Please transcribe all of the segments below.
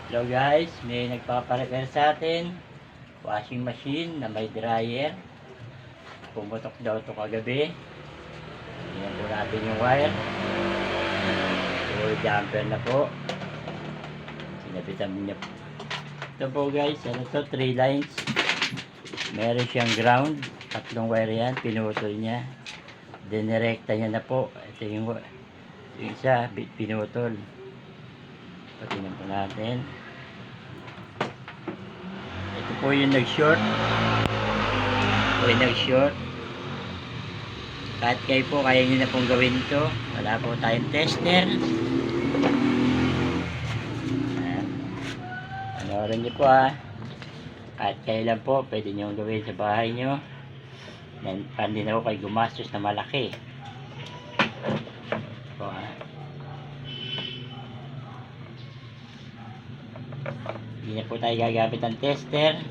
Hello guys, may nagpaparepair sa atin washing machine na may dryer. Pumutok daw ito kagabi. Tingnan po natin yung wire. So jumper na po, sinabitan niya. Ito po guys, ano to, 3 lines. Meron siyang ground, tatlong wire yan, pinutol niya. Dinirekta niya na po. Ito yung isa, pinutol. Tingnan po natin. Ito po yung nag-short. Ito yung nag-short. Kahit kayo po, kaya nyo na pong gawin ito. Wala po tayong tester. Panoorin nyo po Kahit kayo lang po, pwede nyo gawin sa bahay nyo. Hindi na po kayo gumastos na malaki. Po Hindi na po tayo gagamit ng tester.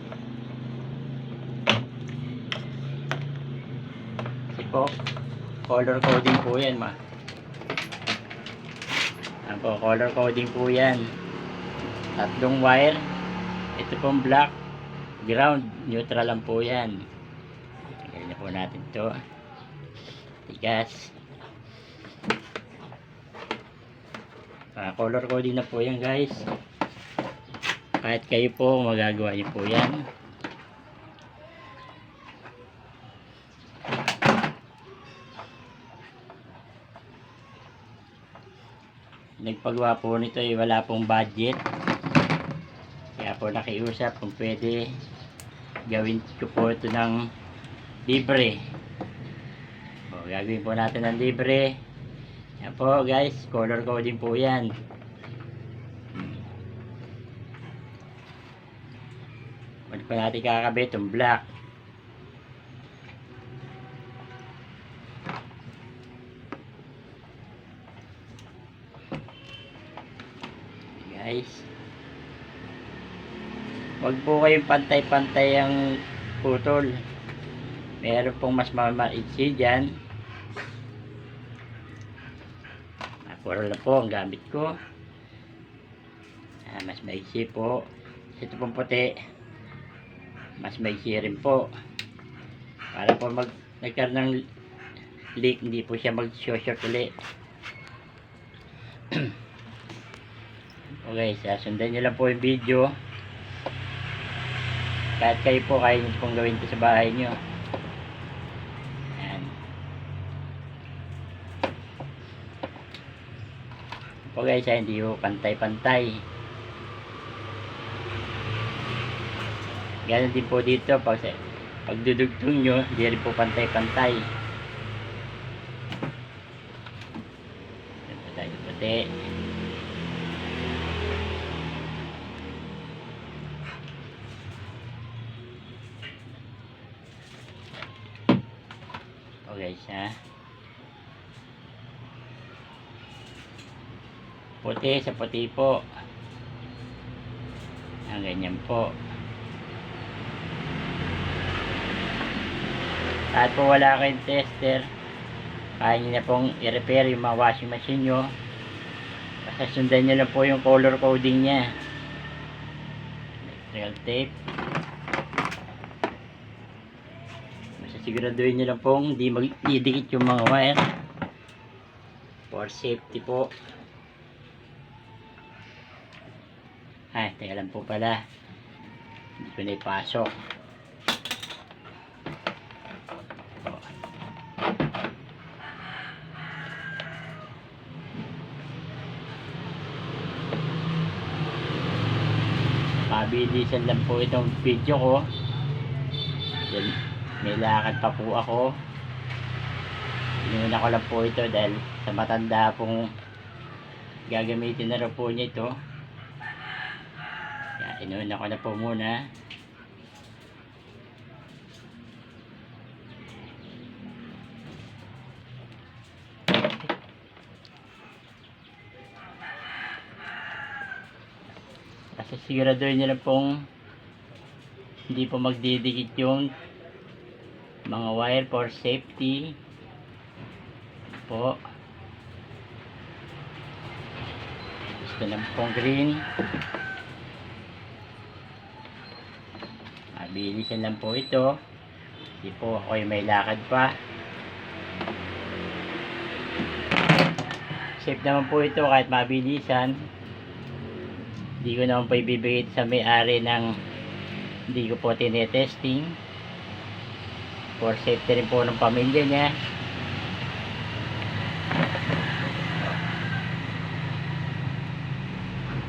Kasi po, color coding po yan Yan po, color coding po yan. Tatlong wire. Ito pong black, ground, neutral lang po yan. Tanggalin na po natin ito. Tigas. Color coding na po yan guys. Kahit kayo po, magagawa niyo po yan. Nagpagawa po nito ay wala pong budget. Kaya po nakiusap kung pwede gawin ko po ito ng libre. Gagawin po natin ng libre. Yan po guys, color coding po yan. Pwede pa natin kakabit itong black. Guys, wag po kayong pantay-pantay ang putol. Meron pong mas mamaitsi dyan. Puro lang po ang gamit ko. Mas maiksi po. Ito pong puti, mas maiksi rin po. Para po nagkaroon ng leak, hindi po siya mag-short ulit. Okay, sundan nyo lang po yung video. Kahit kayo po, kaya nyo pong gawin ito sa bahay nyo. Ayan. Po guys, hindi po pantay-pantay. Ganun din po dito, pag dudugtong nyo, hindi rin po pantay-pantay. Ito po tayo puti. Okay puti sa puti po. Ganyan po. Kahit po wala kayong tester, kaya nyo na pong i-repair yung mga washing machine nyo. Basta sundan nyo lang po yung color coding nya. Electrical tape. Basta siguraduhin nyo lang pong hindi mag-idikit yung mga wire. For safety po. Teka lang po pala. Hindi ko na ipasok. Mabilisan lang po itong video ko. May lakad pa po ako. Inuna ko lang po ito dahil sa matanda pong gagamitin na rin po niya ito. Inuna ko na po muna. Kasi siguraduhin nyo lang pong hindi po magdidikit yung mga wire for safety po. Gusto lang pong green. Bilisan lang po ito. Hindi po ako may lakad pa. Safe naman po ito kahit mabilisan. Hindi ko naman po ibibigay sa may-ari ng hindi ko po tinetesting. For safety rin po ng pamilya niya.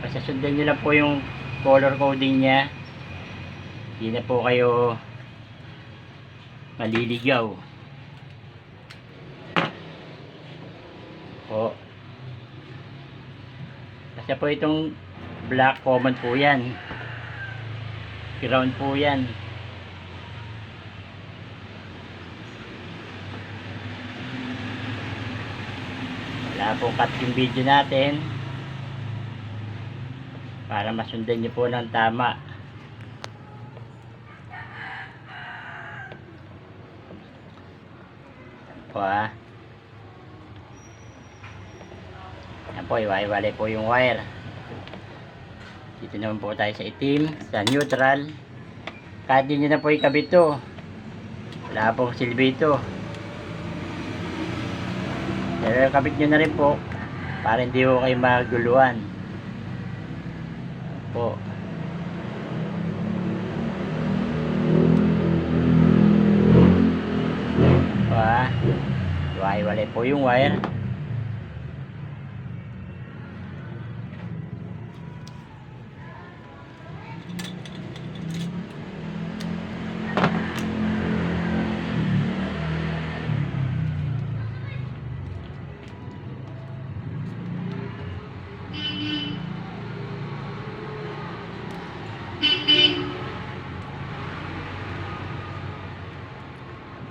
Basta sundan nyo lang po yung color coding niya. Hindi na po kayo maliligaw. Po. Kasi po itong black common po yan. Ground po yan. Wala po cut yung video natin. Para masundan nyo po ng tama. Po ha. Yan po, iwalay po yung wire. Dito naman po tayo sa itim, sa neutral. Kahit din nyo na po ikabit to, wala pong silbi ito. Pero kabit nyo na rin po para hindi po kayo maguluhan po. Iwalay po yung wire.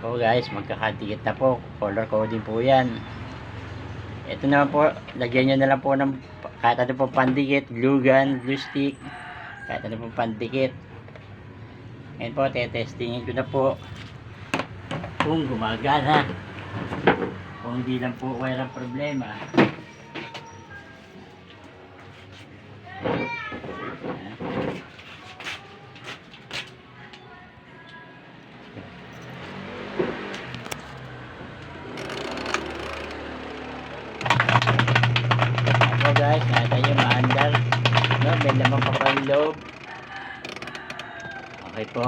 So guys, magkakadikit na po. Color coding po yan. Ito naman po, lagyan nyo na lang po ng kahit ano po pandikit, glue gun, glue stick, kahit ano po pandikit. Ngayon po, tetestingin ko na po kung gumagana. Kung hindi lang po walang problema. Guys, nakita nyo maandar, no? May lamang pa pa yung loob. Okay po.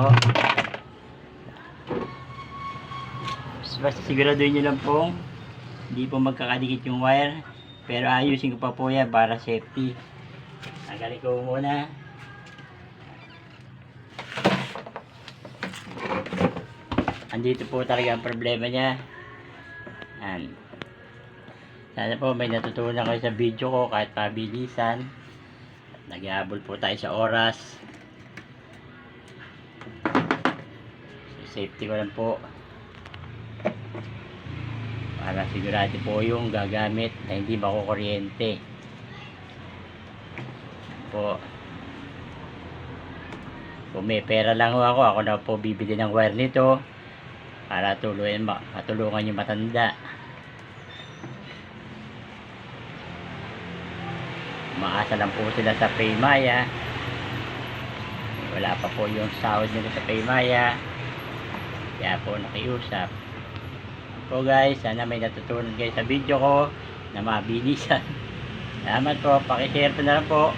Basta siguraduhin nyo lang po hindi po magkakadikit yung wire, pero ayusin ko pa po yan para safety. Tanggalin ko muna. Andito po talaga ang problema niya. Yan. Sana po may natutunan kayo sa video ko kahit pabilisan. Nag-aabol po tayo sa oras. Safety ko lang po. Para sigurado po yung gagamit na hindi makukuryente. Po. Kung may pera lang ako na po bibili ng wire nito. Para matulungan yung matanda. Umaasa lang po sila sa Paymaya. Wala pa po yung sahod nila sa Paymaya. Kaya po nakiusap. So guys, sana may natutunan kayo sa video ko na mabilisan. Salamat po. Pakishare po na lang po.